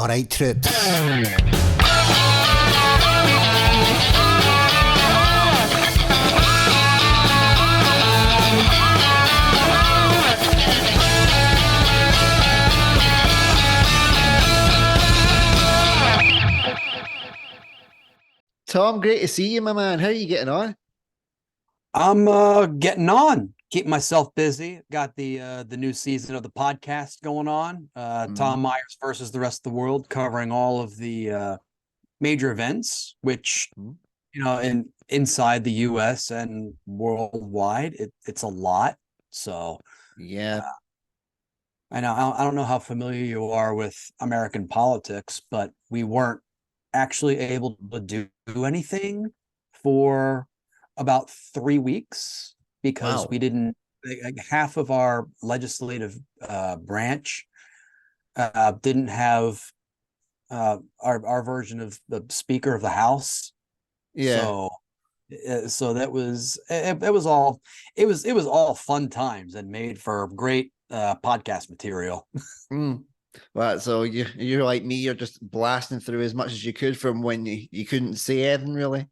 All right, troops. Tom, great to see you, my man. How are you getting on? I'm getting on, keeping myself busy. Got the new season of the podcast going on. Tom Myers versus the rest of the world, covering all of the major events, which inside the US and worldwide, it's a lot. So Yeah. I know I don't know how familiar you are with American politics, but we weren't actually able to do anything for about 3 weeks because Wow. we didn't like, half of our legislative branch didn't have our version of the Speaker of the House. Yeah. So that was it was all fun times and made for great podcast material. Well, so you're like me, you're just blasting through as much as you could from when you couldn't say anything really.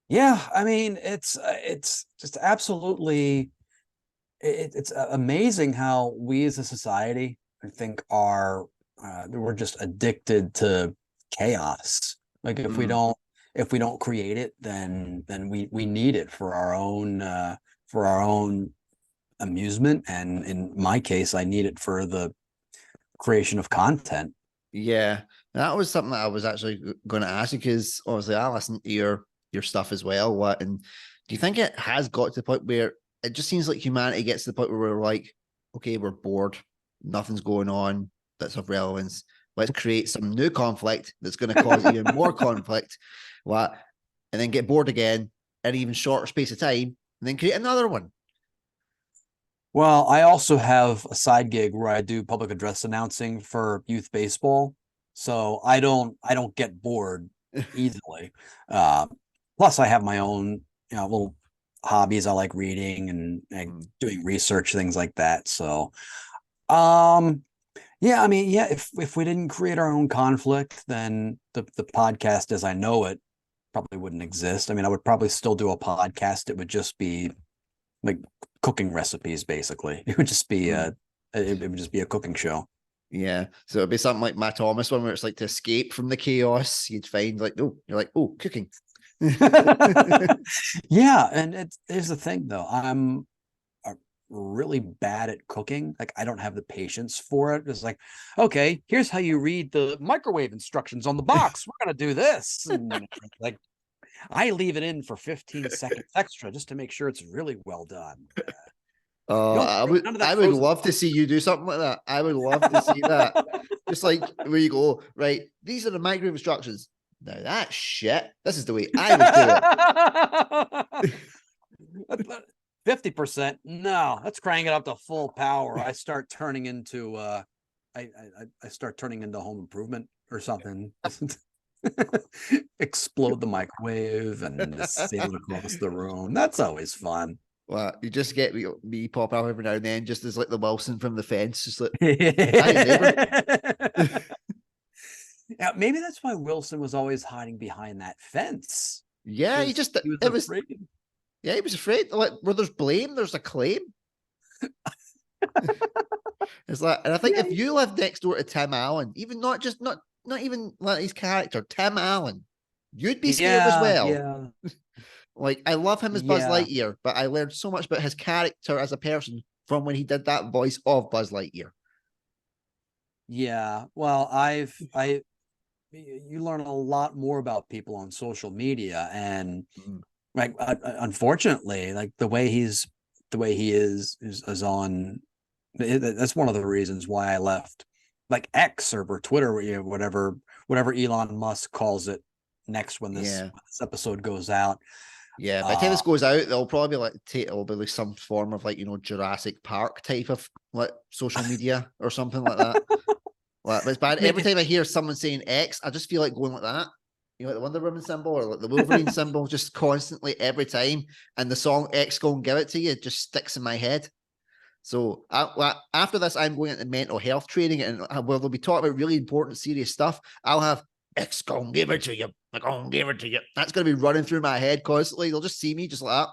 Yeah, I mean it's just absolutely it's amazing how we as a society, I think, are we're just addicted to chaos. Like if we don't create it, then we need it for our own amusement, and in my case, I need it for the creation of content. Yeah, that was something that I was actually going to ask you because obviously I listen to your stuff as well. And do you think it has got to the point where it just seems like humanity gets to the point where we're like, okay, we're bored, nothing's going on that's of relevance. Let's create some new conflict that's going to cause even more conflict, what, and then get bored again in an even shorter space of time, and then create another one. Well, I also have a side gig where I do public address announcing for youth baseball, so I don't get bored easily. Uh, Plus, I have my own little hobbies. I like reading and doing research, things like that. So, yeah, I mean, yeah, if we didn't create our own conflict, then the podcast as I know it probably wouldn't exist. I mean, I would probably still do a podcast. It would just be like cooking recipes, basically. It would just be it would just be a cooking show. Yeah. So it'd be something like Matt Thomas one where it's like to escape from the chaos, you'd find like, oh, you're like, oh, cooking. Yeah, and here's the thing though. I'm really bad at cooking. Like I don't have the patience for it. It's like, okay, here's how you read the microwave instructions on the box. We're gonna do this. And like I leave it in for 15 seconds extra just to make sure it's really well done. I would love to see you do something like that. I would love to see that. Just like where you go, right? These are the microwave instructions. Now that's shit. This is the way I would do it. 50%. No, let's crank it up to full power. I start turning into I start turning into Home Improvement or something. Explode the microwave and sail it across the room. That's always fun. Well, you just get me pop up every now and then, just as like the Wilson from the Fence, just like, yeah, maybe that's why Wilson was always hiding behind that fence. Yeah, he was afraid. Yeah, he was afraid. Like, where there's blame, there's a claim. It's like, and I think if you lived next door to Tim Allen, even not even like his character, Tim Allen, you'd be scared as well. Yeah. Like, I love him as Buzz Lightyear, but I learned so much about his character as a person from when he did that voice of Buzz Lightyear. Yeah. Well, you learn a lot more about people on social media, and like unfortunately, like the way he is on. That's one of the reasons why I left, like X or Twitter, whatever Elon Musk calls it next when this episode goes out. Yeah, by the time this goes out, they'll probably it'll be like some form of Jurassic Park type of like social media or something like that. Like, it's bad. Every time I hear someone saying X, I just feel like going like that. You know, like the Wonder Woman symbol or like the Wolverine symbol, just constantly every time. And the song X Go and Give It to You just sticks in my head. So after this, I'm going into mental health training, and where they'll be talking about really important, serious stuff. I'll have "It's gonna give it to you. I'm gonna give it to you." That's gonna be running through my head constantly. They'll just see me just like that.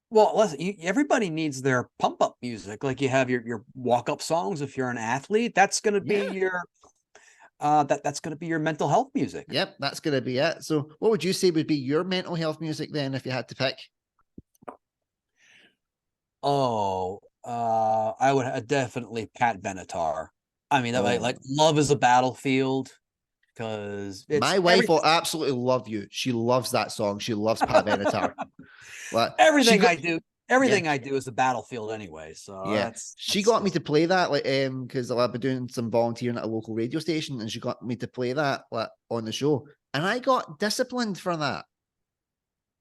Well, listen, everybody needs their pump up music. Like you have your walk up songs if you're an athlete. That's going to be Yeah. your that's going to be your mental health music. Yep, that's gonna be it. So, what would you say would be your mental health music then, if you had to pick? Oh, I would definitely Pat Benatar. I mean, like Oh, Love is a Battlefield because it's my wife will absolutely love you. She loves that song. She loves Pat Benatar. Like she everything got, I do. yeah, Everything I do is a battlefield anyway. So yeah. She that's got me just to play that, like, because I've been doing some volunteering at a local radio station, and she got me to play that, like, on the show, and I got disciplined for that.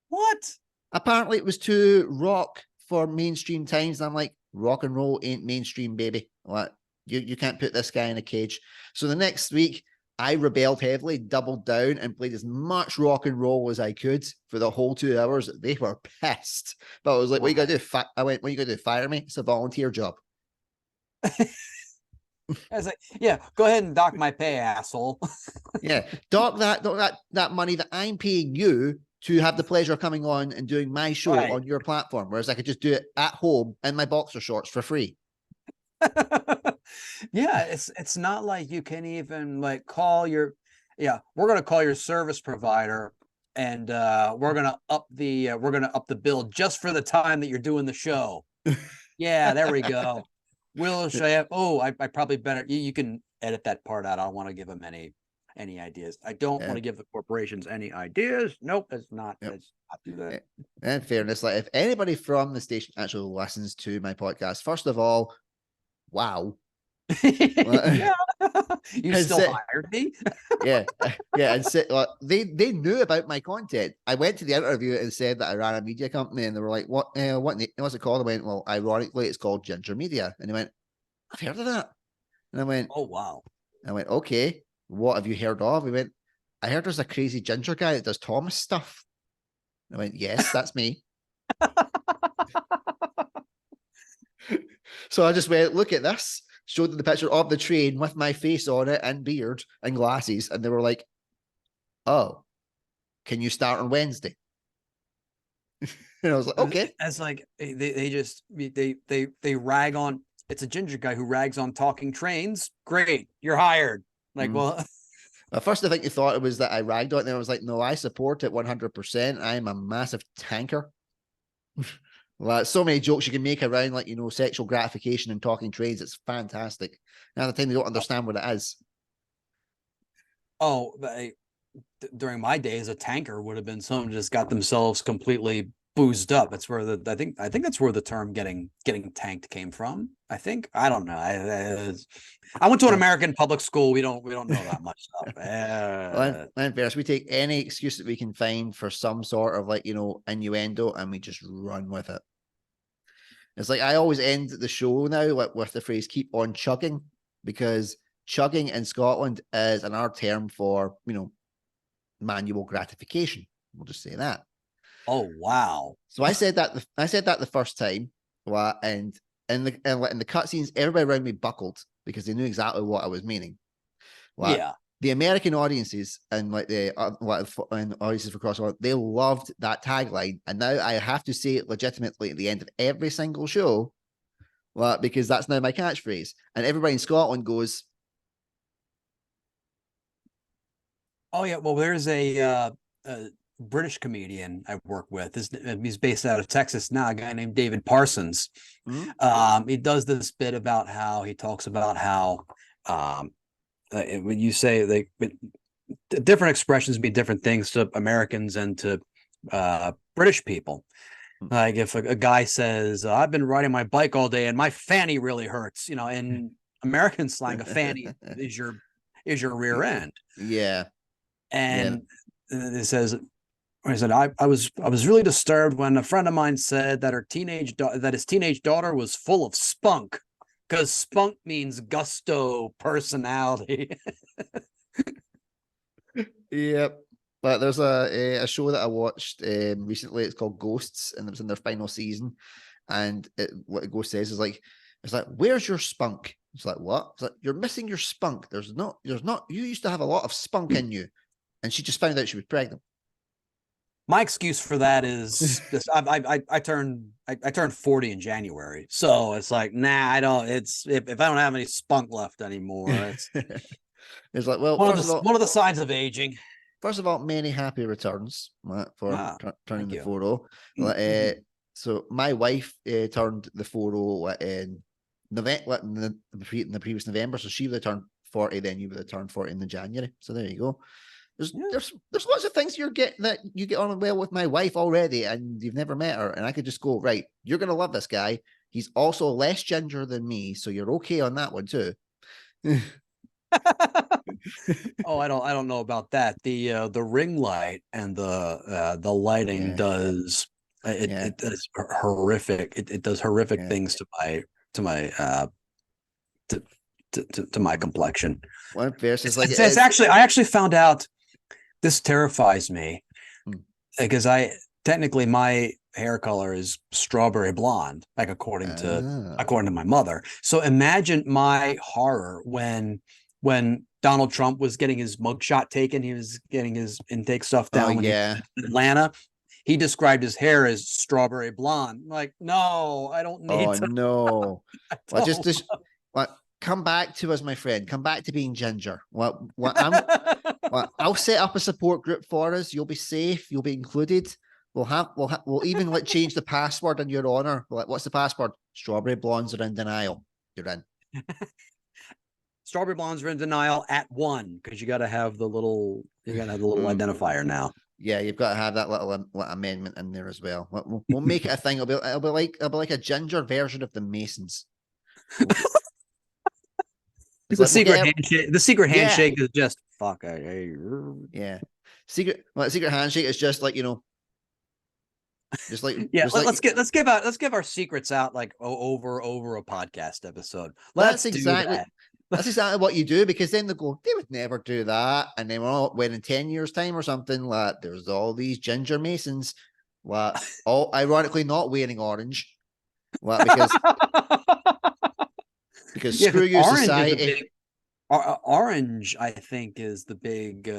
what? Apparently, it was too rock for mainstream times. And I'm like, rock and roll ain't mainstream, baby. Like, you can't put this guy in a cage. So the next week, I rebelled heavily, doubled down, and played as much rock and roll as I could for the whole 2 hours. They were pissed. But I was like, what you gotta do? I went, what you gotta do? Fire me? It's a volunteer job. I was like, yeah, go ahead and dock my pay, asshole. Yeah. Dock that money that I'm paying you to have the pleasure of coming on and doing my show Right. on your platform, whereas I could just do it at home in my boxer shorts for free. Yeah, it's not like you can even like call your yeah, we're gonna call your service provider and we're gonna up the bill just for the time that you're doing the show. Yeah, there we go. Will Shea. Oh, I probably better you can edit that part out. I don't want to give them any ideas. I don't want Yeah. to give the corporations any ideas. Nope, Yep. let's not do that. In fairness, like, if anybody from the station actually listens to my podcast, first of all, wow. Yeah. You And still sit, hired me? yeah, yeah, and sit, like, they knew about my content. I went to the interview and said that I ran a media company, and they were like, what's it called? I went, well, ironically, it's called Ginger Media. And they went, I've heard of that. And Oh wow. I went, okay, what have you heard of? He went, I heard there's a crazy ginger guy that does Thomas stuff. I went, yes, that's me. So I just went, look at this, showed them the picture of the train with my face on it and beard and glasses. And they were like, oh, can you start on Wednesday? And I was like, okay. As like they just they rag on it's a ginger guy who rags on talking trains. Great, you're hired. Like, Mm. well, At first, I think they thought it was that I ragged on it. And I was like, no, I support it 100%. I'm a massive tanker. Like, so many jokes you can make around, like, sexual gratification and talking trains. It's fantastic. Now, the time they don't understand what it is. oh, during my days, a tanker would have been someone who just got themselves completely boozed up. That's where I think that's where the term getting tanked came from. I think I don't know. I went to an Well, American public school. We don't know that much stuff. and first, we take any excuse that we can find for some sort of, like, innuendo, and we just run with it. It's like I always end the show now with the phrase "keep on chugging," because chugging in Scotland is another term for manual gratification. We'll just say that. Oh wow. So I said that the first time, and in the cutscenes, everybody around me buckled because they knew exactly what I was meaning. Like, Yeah. the American audiences and, like, and audiences for crossover, they loved that tagline, and now I have to say it legitimately at the end of every single show, because that's now my catchphrase, and everybody in Scotland goes, Oh yeah. Well, there's a British comedian I work with. He's based out of Texas now. A guy named David Parsons. hmm? He does this bit about how he talks about how when you say different expressions mean different things to Americans and to British people. Like if a guy says, "I've been riding my bike all day and my fanny really hurts," in American slang, a fanny is your rear end. Yeah, yeah. And it says, I said, I was really disturbed when a friend of mine said that his teenage daughter was full of spunk, because spunk means gusto, personality. Yep. But there's a show that I watched recently. It's called Ghosts, and it was in their final season. and what it goes says is like, it's like, where's your spunk? It's like, what? It's like, you're missing your spunk. There's not. You used to have a lot of spunk in you, and she just found out she was pregnant. My excuse for that is this: I turned 40 in January, so it's like, nah, I don't. It's if I don't have any spunk left anymore, it's It's like, well, first of all, one of the signs of aging. many happy returns for turning Thank the you. 40. So my wife turned the 40 in November, in the previous November. So she would have turned 40, then you would have turned 40 in the January. So there you go. There's lots of things that you get on well with my wife already, and you've never met her, and I could just go, right, you're gonna love this guy. He's also less ginger than me, so you're okay on that one too. Oh, I don't know about that. The ring light and the lighting does it does horrific. It does horrific things to my complexion. One versus like it's actually, I actually found out this terrifies me because technically my hair color is strawberry blonde, like according to my mother. So imagine my horror when Donald Trump was getting his mugshot taken. He was getting his intake stuff down when he was in Atlanta. He described his hair as strawberry blonde. Like, no, I don't need to. No. Well, just come back to us, my friend. Come back to being ginger. I'll set up a support group for us. You'll be safe. You'll be included. We'll even change the password in your honor. What's the password? Strawberry blondes are in denial. You're in. Strawberry blondes are in denial at 1 because you got to have the little identifier now. Yeah, you've got to have that little amendment in there as well. We'll make it a thing. It'll be like a ginger version of the Masons. The secret handshake is just fuck. Yeah, secret handshake is just like, just like let's give our secrets out like over a podcast episode. That's exactly what you do, because then they go, they would never do that, and then when in 10 years time or something, like there's all these ginger Masons, all ironically not wearing orange, because screw you, society. Orange, I think, is the big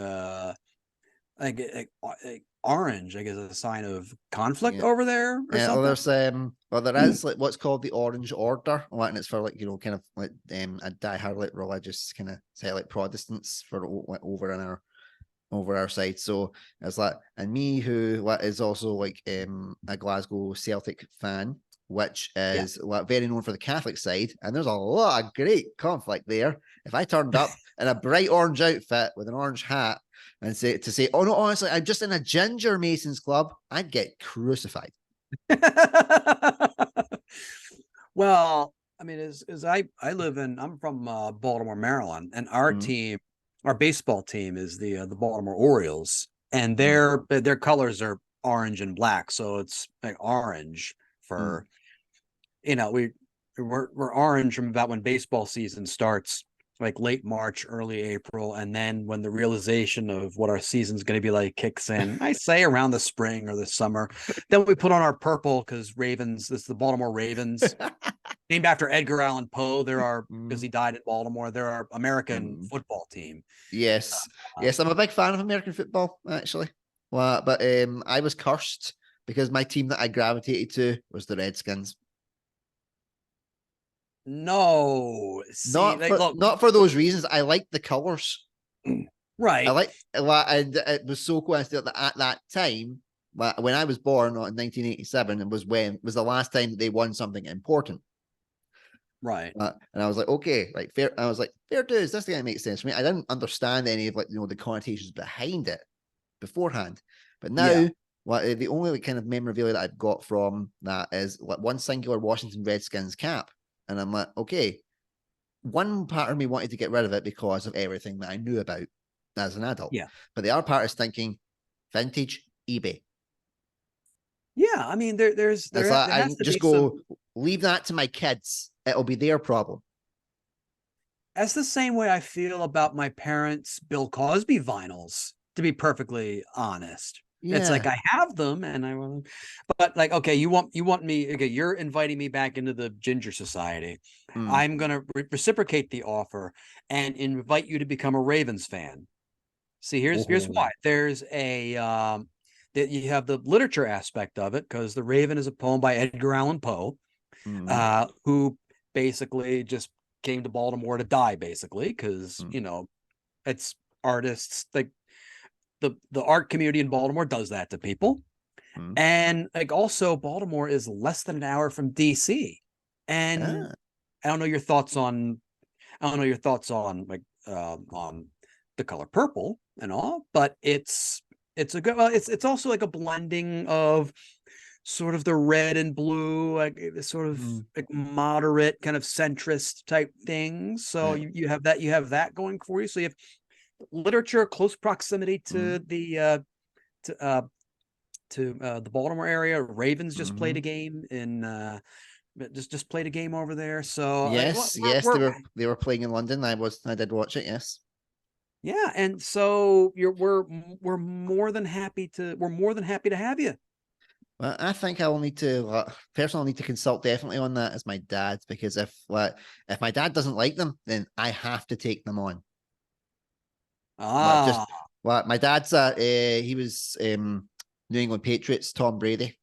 orange, I guess, is a sign of conflict over there or something. There is like what's called the Orange Order, and it's for like, kind of like a diehard like religious kind of say like Protestants for over our side. So it's like, and me who is also like a Glasgow Celtic fan, which is very known for the Catholic side, and there's a lot of great conflict there. If I turned up in a bright orange outfit with an orange hat and say, oh no, honestly, I'm just in a ginger Masons club, I'd get crucified. Well, I mean, I'm from Baltimore, Maryland, and our team, our baseball team, is the Baltimore Orioles, and their colors are orange and black, so it's like orange for we're orange from about when baseball season starts, like late March, early April, and then when the realization of what our season's going to be like kicks in, I say around the spring or the summer, then we put on our purple because Ravens. This is the Baltimore Ravens, named after Edgar Allan Poe. Because he died in Baltimore. They're our American football team. Yes, I'm a big fan of American football, actually. But I was cursed because my team that I gravitated to was the Redskins. No, not for those reasons. I like the colors, right? And it was so coincidental that at that time, when I was born in 1987, it was the last time that they won something important, right? And I was like, okay, like fair. I was like, fair dues. This thing makes sense for me. I didn't understand any of the connotations behind it beforehand, but now. The only kind of memorabilia that I've got from that is like one singular Washington Redskins cap. And I'm like, okay, one part of me wanted to get rid of it because of everything that I knew about as an adult. Yeah. But the other part is thinking vintage eBay. Yeah. I mean, I just leave that to my kids. It'll be their problem. That's the same way I feel about my parents' Bill Cosby vinyls, to be perfectly honest. It's like Yeah. I have them, and I want, but like, okay, you want me? Okay, you're inviting me back into the Ginger Society. Mm. I'm gonna reciprocate the offer and invite you to become a Ravens fan. See, here's Oh. why. There's a that you have the literature aspect of it because The Raven is a poem by Edgar Allan Poe, Mm. who basically just came to Baltimore to die, basically, because Mm. it's artists like the art community in Baltimore does that to people. Mm. And like also Baltimore is less than an hour from DC. And Ah. I don't know your thoughts on like on the color purple and all, but it's a good it's also like a blending of sort of the red and blue, like this sort of Mm. like moderate kind of centrist type things. So Right. you have that going for you. So you have literature, close proximity Mm. to the Baltimore area. Ravens just played a Mm. game in just played a game over there. So Yes, yes, they were playing in London. I did watch it, yes. yeah, and so we're more than happy to have you. Well, I think I will need to personally I'll need to consult definitely on that as my dad, because if my dad doesn't like them, then I have to take them on. Well, just Ah, my dad's he was New England Patriots, Tom Brady.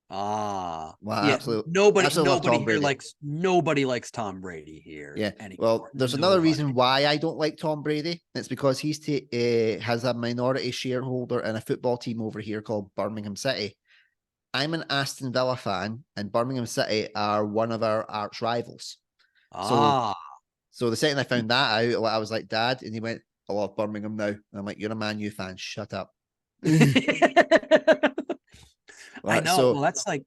Well, I yeah. absolutely love Tom Brady. Nobody likes Tom Brady here Yeah. Well, anymore. there's another Nobody. reason why I don't like Tom Brady. It's because has a minority shareholder in a football team over here called Birmingham City. I'm an Aston Villa fan, and Birmingham City are one of our arch rivals. So, Ah. so the second I found that out, I was like, Dad, and he went, "I love Birmingham now." And I'm like, "You're a Man U fan. Shut up." I Right. know. Well, So, that's like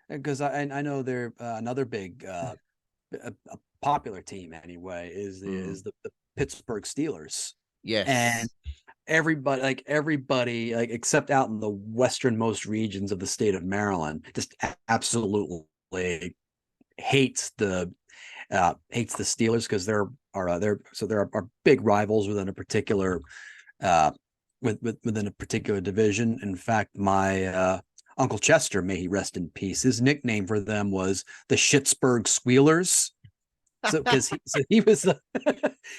because I know they're another big a popular team anyway is mm, the Pittsburgh Steelers. And yes, everybody like except out in the westernmost regions of the state of Maryland just absolutely hates the Steelers because they're big rivals within a particular uh within a particular division. In fact, my Uncle Chester, may he rest in peace, his nickname for them was the Schittsburg Squealers. So because he was a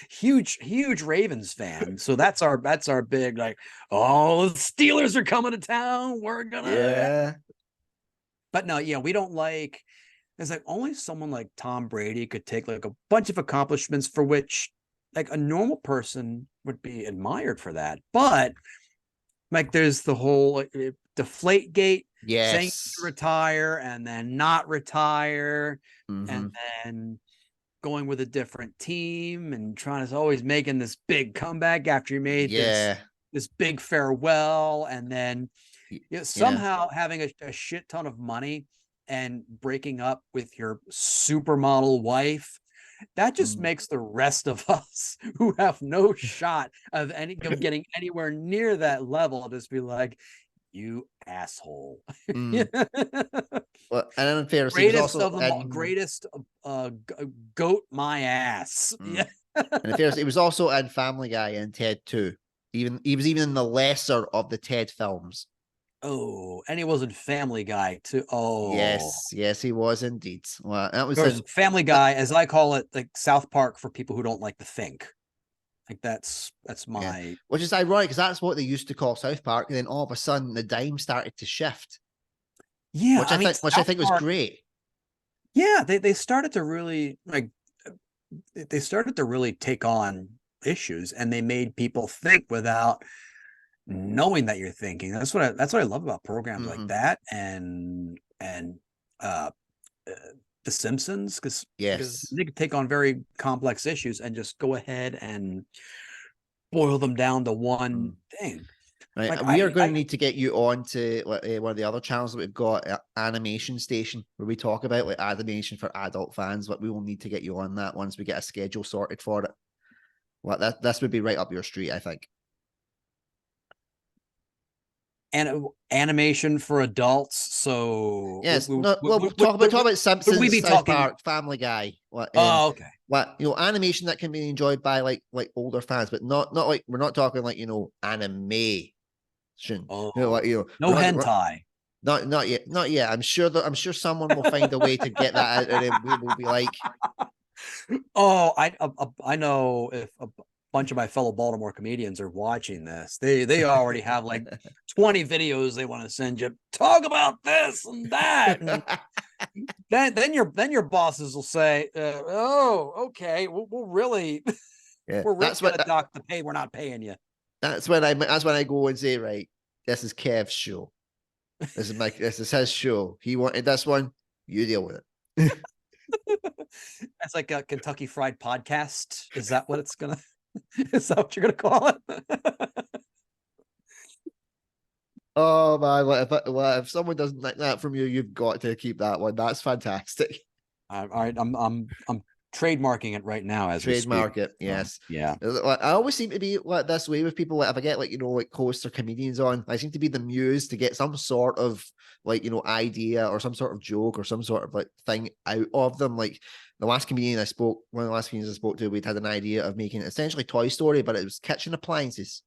huge Ravens fan. So that's our big like, oh, the Steelers are coming to town. We're gonna yeah, but no, yeah, we don't like it's like only someone like Tom Brady could take like a bunch of accomplishments for which like a normal person would be admired for that. But like there's the whole like, deflate gate saying to yes, retire and then not retire and mm-hmm. then going with a different team and trying to always making this big comeback after you made this Yeah, this big farewell and then yeah, somehow having a shit ton of money and breaking up with your supermodel wife. That just mm, makes the rest of us who have no shot of getting anywhere near that level just be like, you asshole. mm. Well, and in fairness, he was Greatest also of them all, in. greatest goat my ass. Mm. Yeah. And in fairness, he was also in Family Guy and Ted too. Even he was even in the lesser of the Ted films. Oh, and he was in Family Guy too. Oh, Yes, yes, he was indeed. Well, that was there's in Family that. Guy, as I call it, like South Park for people who don't like to think. Like that's Yeah, my which is ironic because that's what they used to call South Park, and then all of a sudden the dime started to shift, yeah. I mean, which I South think was Park. great. Yeah, they started to really like they started to really take on issues, and they made people think without knowing that you're thinking. That's what I love about programs like Hmm. that and uh, uh The Simpsons because Yes. they could take on very complex issues and just go ahead and boil them down to one Mm. thing. Right, Like we are going to need to get you on to one of the other channels that we've got, Animation Station, where we talk about like animation for adult fans. But we will need to get you on that once we get a schedule sorted for it. Well, this would be right up your street, I think. animation for adults. So Yes, no, well, we'll talk about would we Simpsons, be South talking? Park, Family Guy, Oh, okay. animation that can be enjoyed by like older fans, but not like we're not talking like anime. Shouldn't. Oh, we're no not, hentai. not yet, not yet. I'm sure someone will find a way to get that out, and then we will be like, Oh, I know if a bunch of my fellow Baltimore comedians are watching this, they already have like 20 videos they want to send you. Talk about this and that, and then your bosses will say, "Oh, okay, we'll really yeah, we're really gonna dock the pay. We're not paying you." that's when I go and say, right, this is Kev's show. This is his show. He wanted this one. You deal with it. That's like a Kentucky Fried Podcast. Is that what it's gonna? Is that what you're gonna call it? Oh man, if someone doesn't like that from you, you've got to keep that one. That's fantastic. All right, I'm trademarking it right now as we speak. Trademark it, yes. Yeah. I always seem to be like this way with people. Like if I get like hosts or comedians on, I seem to be the muse to get some sort of idea or some sort of joke or some sort of like thing out of them. Like one of the last comedians I spoke to, we'd had an idea of making essentially Toy Story, but it was kitchen appliances.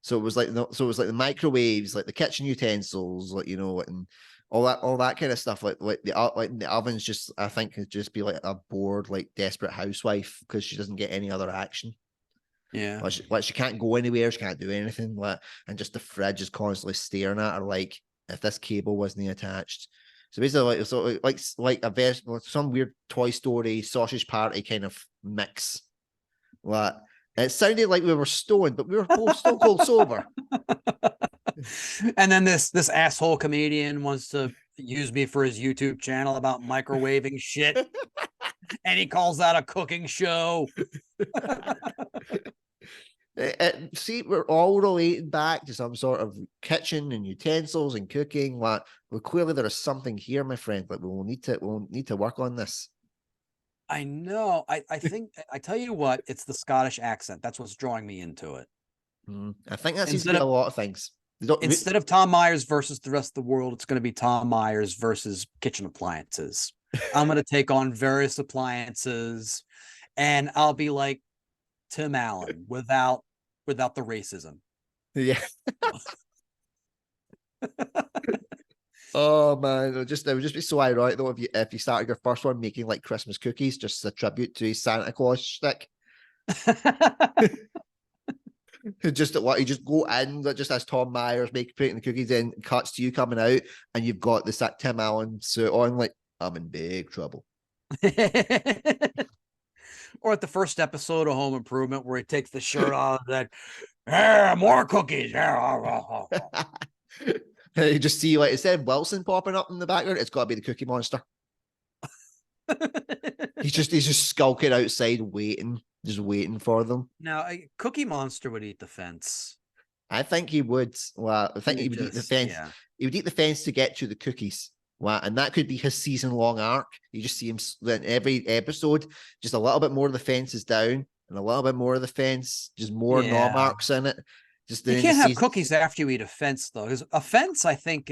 So it was like the microwaves, like the kitchen utensils, and all that kind of stuff. Like the ovens, just I think could just be like a bored, like desperate housewife because she doesn't get any other action. Yeah. Like she can't go anywhere, she can't do anything. And just the fridge is constantly staring at her. Like if this cable wasn't attached. So basically, like some weird Toy Story sausage party kind of mix. Like it sounded like we were stoned, but we were both stone cold sober. And then this asshole comedian wants to use me for his YouTube channel about microwaving shit. And he calls that a cooking show. See, we're all relating back to some sort of kitchen and utensils and cooking. Well, clearly there is something here, my friend. Like we'll need to work on this. I know. I think I tell you what, it's the Scottish accent. That's what's drawing me into it. I think that seems to be a lot of things. Instead of Tom Myers versus the rest of the world, it's going to be Tom Myers versus kitchen appliances. I'm going to take on various appliances, and I'll be like Tim Allen without the racism. Yeah. Oh man, it would just be so ironic though if you started your first one making like Christmas cookies, just as a tribute to his Santa Claus shtick. Just what you just go in, just as Tom Myers putting the cookies in, cuts to you coming out, and you've got this Tim Allen suit on. Like I'm in big trouble. Or at the first episode of Home Improvement, where he takes the shirt off, that more cookies. You just see like instead of Wilson popping up in the background, it's got to be the Cookie Monster. he's just skulking outside, just waiting for them. Now, Cookie Monster would eat the fence. I think he would. Well, I think he would eat the fence. Yeah. He would eat the fence to get to the cookies. Wow, and that could be his season-long arc. You just see him in every episode, just a little bit more of the fence is down, and a little bit more of the fence, just more nom arcs in it. Just you can't have cookies after you eat a fence, though, because a fence, I think,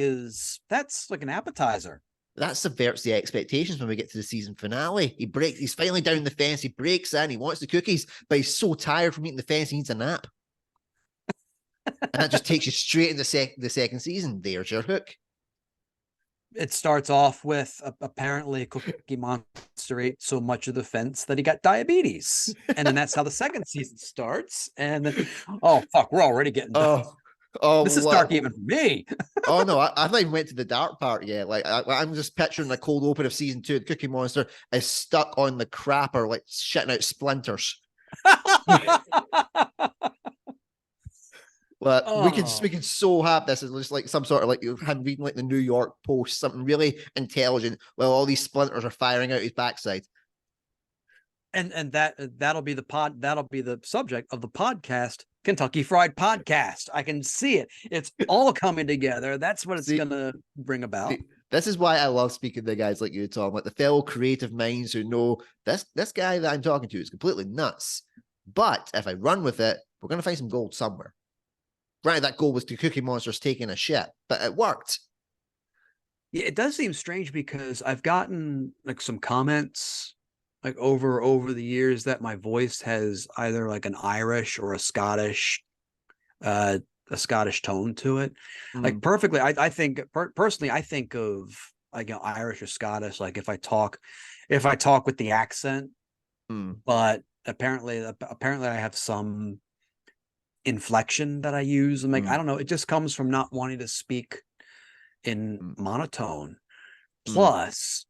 that's like an appetizer. That subverts the expectations when we get to the season finale. He's finally down the fence. He breaks in. He wants the cookies, but he's so tired from eating the fence, he needs a nap. And that just takes you straight into the second season. There's your hook. It starts off with apparently Cookie Monster ate so much of the fence that he got diabetes, and then that's how the second season starts. And then, oh fuck, we're already getting done. This is dark even for me. Oh no, I've not even went to the dark part yet. Like I'm just picturing the cold open of season 2. The Cookie Monster is stuck on the crapper, like shitting out splinters. But we can so have this as just like some sort of like him reading like the New York Post, something really intelligent, while all these splinters are firing out his backside. And that'll be the subject of the podcast, Kentucky Fried Podcast. I can see it. It's all coming together. That's what it's gonna bring about. This is why I love speaking to guys like you, Tom, like the fellow creative minds who know this guy that I'm talking to is completely nuts. But if I run with it, we're gonna find some gold somewhere. Right, that goal was the Cookie Monsters taking a shit, but it worked. Yeah, it does seem strange because I've gotten like some comments like over the years that my voice has either like an Irish or a Scottish a Scottish tone to it. Like Mm, perfectly, I think personally, I think of like, Irish or Scottish, like if I talk with the accent, mm, but apparently I have some inflection that I use. I'm like, I mm, don't know, it just comes from not wanting to speak in mm, monotone. mm, Plus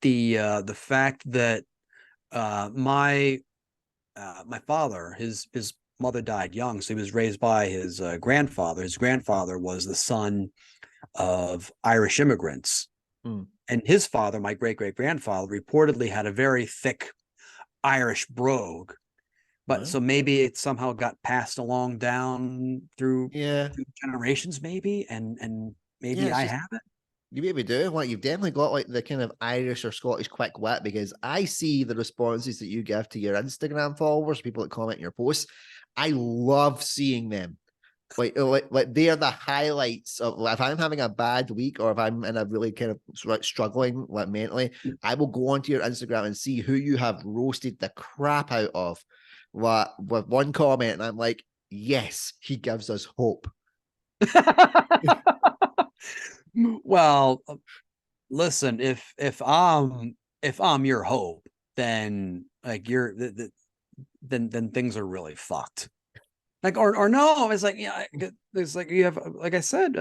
the fact that my my father, his mother died young, so he was raised by his grandfather. His grandfather was the son of Irish immigrants, mm. and his father, my great great grandfather, reportedly had a very thick Irish brogue. But Well, so maybe it somehow got passed along down yeah, through generations, maybe, and yeah. maybe It's I just have it. you maybe do. Like you've definitely got like the kind of Irish or Scottish quick wit because I see the responses that you give to your Instagram followers, people that comment your posts. I love seeing them. Like they are the highlights of like, if I'm having a bad week or if I'm in a really kind of like struggling like mentally, I will go onto your Instagram and see who you have roasted the crap out of. What with one comment, and I'm like, yes, he gives us hope. Well, listen, if I'm your hope, then like then things are really fucked. Like or no, it's like, yeah, there's like, you have, like I said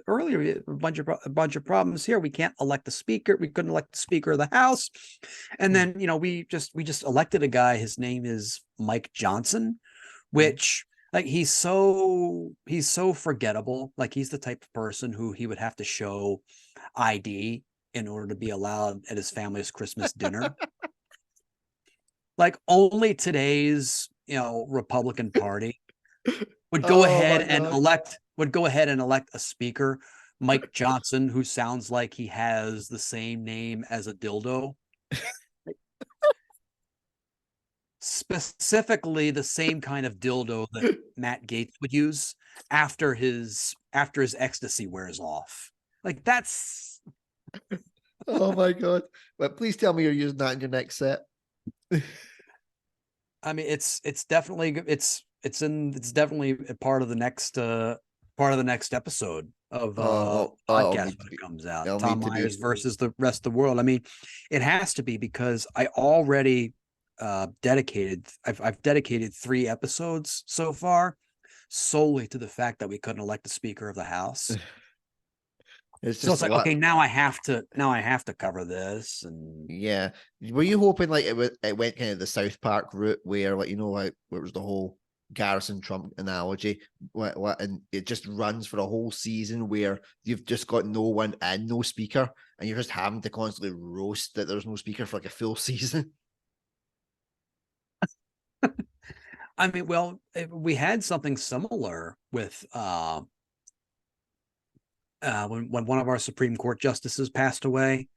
earlier, a bunch of problems here. We can't elect the speaker. We couldn't elect the speaker of the house, and Mm, then we just elected a guy. His name is Mike Johnson, mm. which, like, he's so forgettable. Like, he's the type of person who he would have to show ID in order to be allowed at his family's Christmas dinner. Like, only today's, Republican Party Oh my god. would go ahead and elect a speaker, Mike Johnson, who sounds like he has the same name as a dildo. Specifically the same kind of dildo that Matt Gaetz would use after his ecstasy wears off. Like, that's, Oh my god. But please tell me you're using that in your next set. I mean, it's definitely it's definitely a part of the next episode of It'll podcast need to when it be. comes out. It'll Tom need to be. Myers versus the rest of the world. I mean, it has to be, because I already I've dedicated 3 episodes so far solely to the fact that we couldn't elect the Speaker of the House. It's So just it's like, what. okay, now I have to cover this. And Yeah. Were you hoping like it went kind of the South Park route where like like where it was the whole Garrison Trump analogy, and it just runs for a whole season where you've just got no one and no speaker, and you're just having to constantly roast that there's no speaker for like a full season. I mean, well, we had something similar with when one of our Supreme Court justices passed away,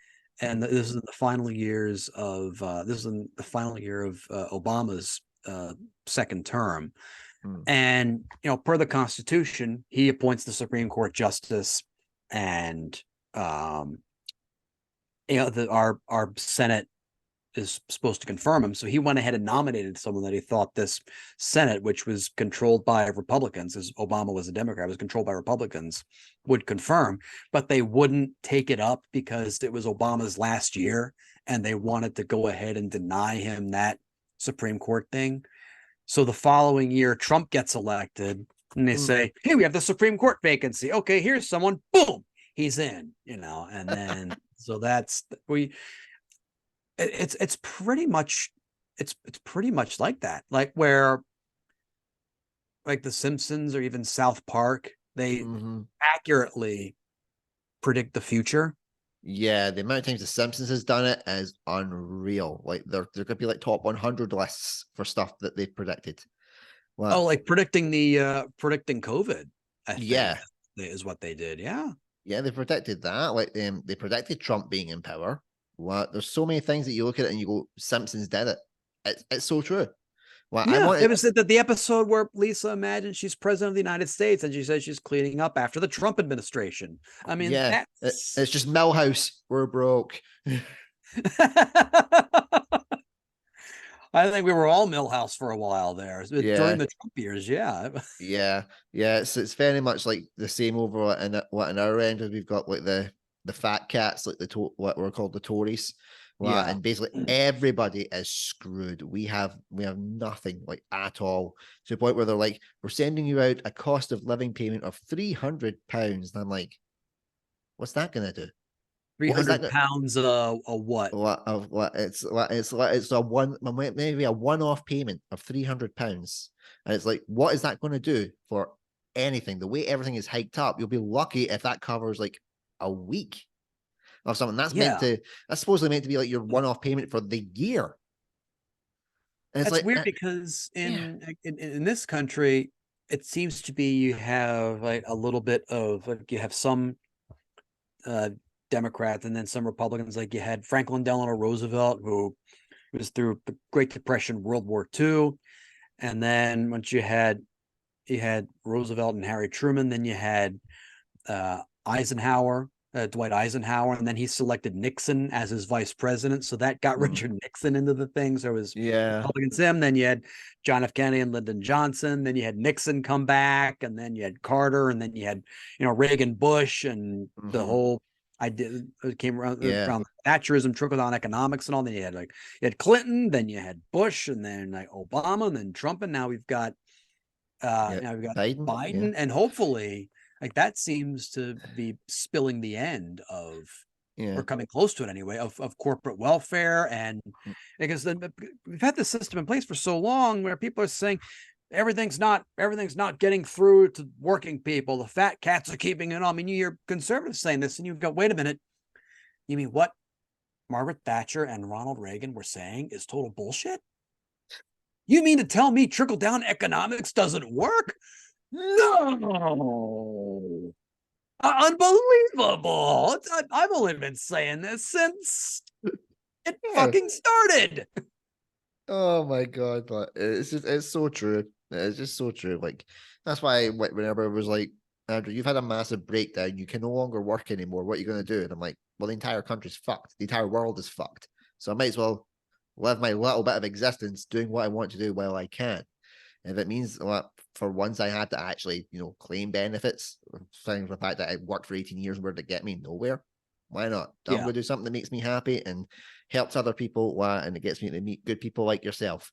and this is in the final years of Obama's second term. Mm, And per the Constitution, he appoints the Supreme Court justice, and um, our Senate is supposed to confirm him. So he went ahead and nominated someone that he thought this Senate, which was controlled by Republicans, as Obama was a Democrat, was controlled by Republicans, would confirm, but they wouldn't take it up because it was Obama's last year and they wanted to go ahead and deny him that Supreme Court thing. So the following year, Trump gets elected and they mm. say, hey, we have the Supreme Court vacancy. Okay, here's someone, boom, he's in, and then so that's it's pretty much it's pretty much like that, like where, like, the Simpsons or even South Park, they Hmm. accurately predict the future. Yeah, the amount of times the Simpsons has done it is unreal. Like there could be like top 100 lists for stuff that they've predicted. Oh, Well, like predicting COVID, I think, yeah, is what they did. Yeah. yeah, they predicted that. Like they predicted Trump being in power. What there's so many things that you look at it and you go, Simpsons did it. It's so true. Well, I Yeah, it wanted, was the episode where Lisa imagines she's president of the United States and she says she's cleaning up after the Trump administration. I mean, yeah, that's it's just Millhouse. We're broke. I I think we were all Millhouse for a while there during Yeah, the Trump years. Yeah. yeah, yeah. It's very much like the same over what in our end is we've got like the fat cats, like what we're called the Tories. Well, Yeah. and basically everybody is screwed. We have nothing like at all to the point where they're like, we're sending you out a cost of living payment of £300. And I'm like, what's that gonna do? Three What is that? hundred pounds a what? It's a one maybe a one-off payment of £300, and it's like, what is that going to do for anything? The way everything is hiked up, you'll be lucky if that covers like a week of something. Yeah. That's supposedly meant to be like your one-off payment for the year. And it's That's like, weird because yeah, in this country, it seems to be you have like a little bit of like you have some uh Democrats and then some Republicans. Like you had Franklin Delano Roosevelt, who was through the Great Depression, World War II, and then once you had Roosevelt and Harry Truman, then you had Eisenhower, Dwight Eisenhower, and then he selected Nixon as his vice president. So that got mm, Richard Nixon into the thing. So it was yeah, Republicans him. Then you had John F. Kennedy and Lyndon Johnson. Then you had Nixon come back, and then you had Carter, and then you had Reagan, Bush, and the hmm, whole idea it came yeah, around Thatcherism, trickle down economics, and all. Then you had Clinton, then you had Bush, and then like Obama, and then Trump, and yeah. now we've got Biden, yeah, Biden, and hopefully, like that seems to be spilling the end of, yeah, or coming close to it anyway, of corporate welfare, and mm, because we've had this system in place for so long where people are saying everything's not getting through to working people. The fat cats are keeping it on. I mean, you hear conservatives saying this, and you've got, wait a minute, you mean what Margaret Thatcher and Ronald Reagan were saying is total bullshit? You mean to tell me trickle down economics doesn't work? No. Unbelievable. I've only been saying this since it yeah. fucking started. Oh my god, but it's so true. It's just so true. Like that's why whenever it was like, Andrew, you've had a massive breakdown, you can no longer work anymore. What are you gonna do? And I'm like, well, the entire country's fucked. The entire world is fucked. So I might as well live my little bit of existence doing what I want to do while I can. If it means for once I had to actually, claim benefits, saying the fact that I worked for 18 years where to get me nowhere, why not? I'm Yeah. going to do something that makes me happy and helps other people, and it gets me to meet good people like yourself.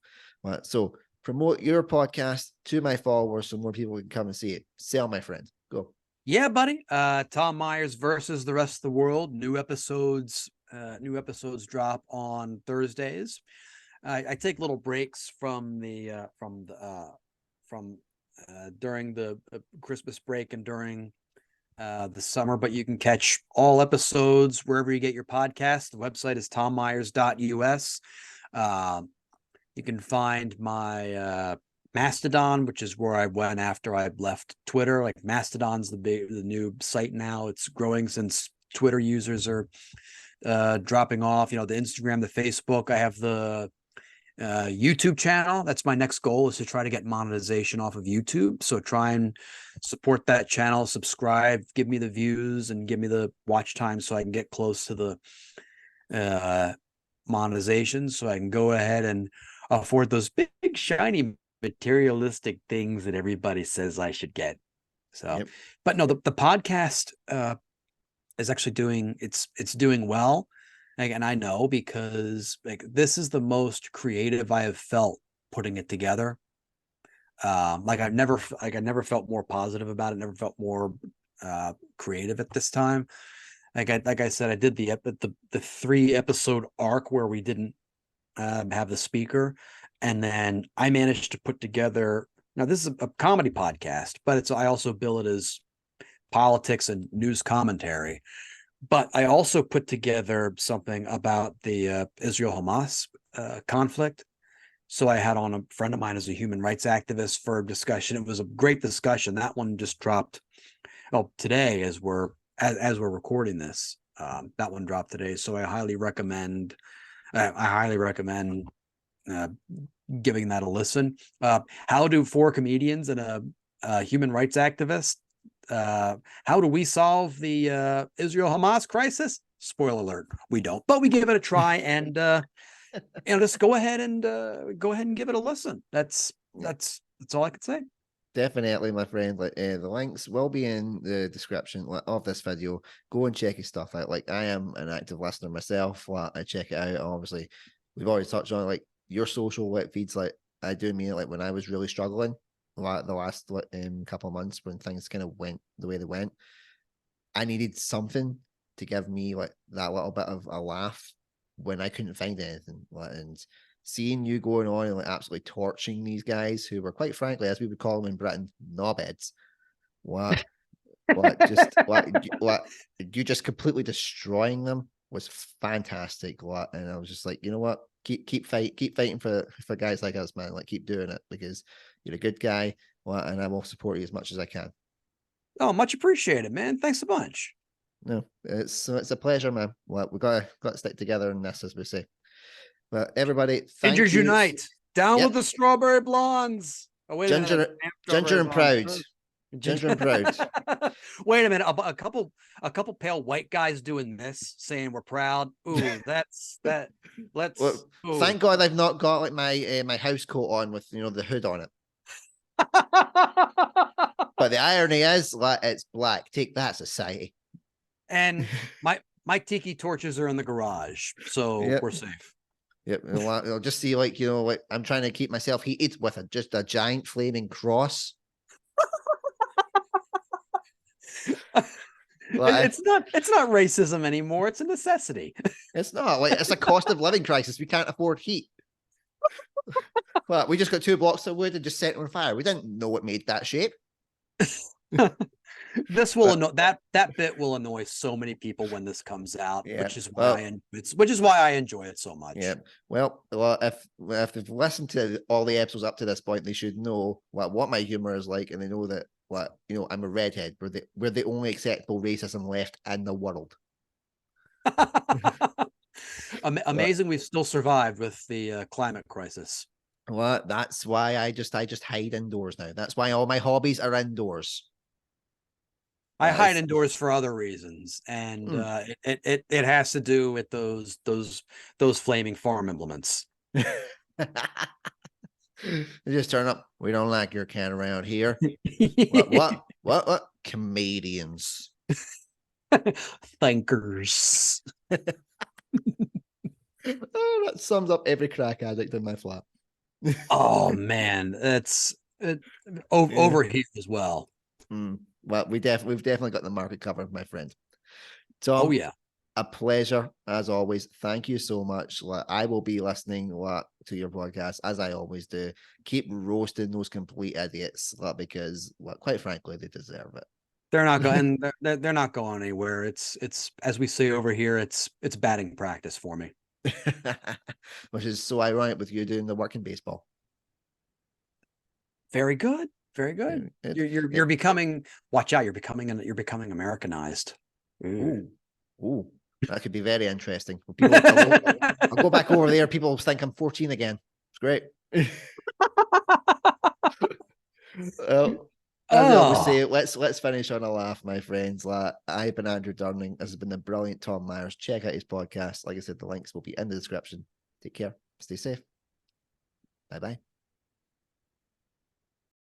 So promote your podcast to my followers so more people can come and see it. Sell, my friend. Go. Yeah, buddy. Tom Myers versus the rest of the world. New episodes drop on Thursdays. I take little breaks from during the Christmas break and during the summer, but you can catch all episodes wherever you get your podcast. The website is tommyers.us. You can find my Mastodon, which is where I went after I left Twitter. Like Mastodon's the new site now. It's growing since Twitter users are dropping off. The Instagram, the Facebook. I have the YouTube channel. That's my next goal, is to try to get monetization off of YouTube. So try and support that channel, subscribe, give me the views and give me the watch time so I can get close to the monetization, so I can go ahead and afford those big shiny materialistic things that everybody says I should get. So, Yep. but no, the podcast is actually it's doing well. And I know because like this is the most creative I have felt putting it together. I never felt more positive about it. Never felt more creative at this time. Like I said, I did the 3 episode arc where we didn't have the speaker, and then I managed to put together. Now this is a comedy podcast, but I also bill it as politics and news commentary. But I also put together something about the Israel Hamas conflict. So I had on a friend of mine as a human rights activist for a discussion. It was a great discussion. That one just dropped today as we're recording this. That one dropped today. So I highly recommend uh, giving that a listen. How do 4 comedians and a human rights activist, how do we solve the Israel Hamas crisis? Spoiler alert, we don't, but we give it a try. And just go ahead and give it a listen. That's all I could say. Definitely, my friend. Like the links will be in the description of this video. Go and check his stuff out. Like I am an active listener myself. Like I check it out. Obviously, we've already touched on it, like your social feeds. Like I do mean it. Like when I was really struggling, like the last couple of months when things kind of went the way they went, I needed something to give me like that little bit of a laugh when I couldn't find anything. And seeing you going on and like absolutely torching these guys who were quite frankly, as we would call them in Britain, knobheads. What you just completely destroying them was fantastic. And I was just like, you know what? Keep fighting for guys like us, man. Like keep doing it because you're a good guy. And I will support you as much as I can. Oh, much appreciated, man. Thanks a bunch. No, it's a pleasure, man. Well, we got to stick together in this, as we say. But everybody, thank Gingers you. unite. Down with Yep. the strawberry blondes. Oh, wait a minute. Ginger and proud. Ginger and proud. Wait a minute. A couple pale white guys doing this, saying we're proud. Ooh, that's that. Let's. Well, thank God I've not got like my house coat on with the hood on it. But the irony is, like, it's black. Take that, society. And my tiki torches are in the garage, so we're safe. Yep. I'll just see, like, like I'm trying to keep myself heated with just a giant flaming cross. It's not racism anymore. It's a necessity. It's not like it's a cost of living crisis. We can't afford heat. Well, we just got 2 blocks of wood and just set it on fire. We didn't know what made that shape. This will that bit will annoy so many people when this comes out, which is why I enjoy it so much. Yeah. Well, if they've listened to all the episodes up to this point, they should know what my humor is like, and they know that I'm a redhead. We're the only acceptable racism left in the world. Amazing, we've still survived with the climate crisis. Well, that's why I just hide indoors now. That's why all my hobbies are indoors. I hide indoors for other reasons, and it has to do with those flaming farm implements. They just turn up. We don't like your cat around here. What? Comedians. Thinkers. Oh, that sums up every crack addict in my flat. Oh man, that's over here as well. Well, we've definitely got the market covered, my friend. Tom, oh yeah, a pleasure as always. Thank you so much. I will be listening to your podcast as I always do. Keep roasting those complete idiots because, quite frankly, they deserve it. They're not going. they're not going anywhere. It's as we say over here. It's batting practice for me. Which is so ironic with you doing the work in baseball. Very good. Very good. You're becoming. Watch out! You're becoming Americanized. Ooh, that could be very interesting. I'll go back over there. People think I'm 14 again. It's great. Well, as I always say, let's finish on a laugh, my friends. I've been Andrew Durning. This has been the brilliant Tom Myers. Check out his podcast. Like I said, the links will be in the description. Take care. Stay safe. Bye-bye.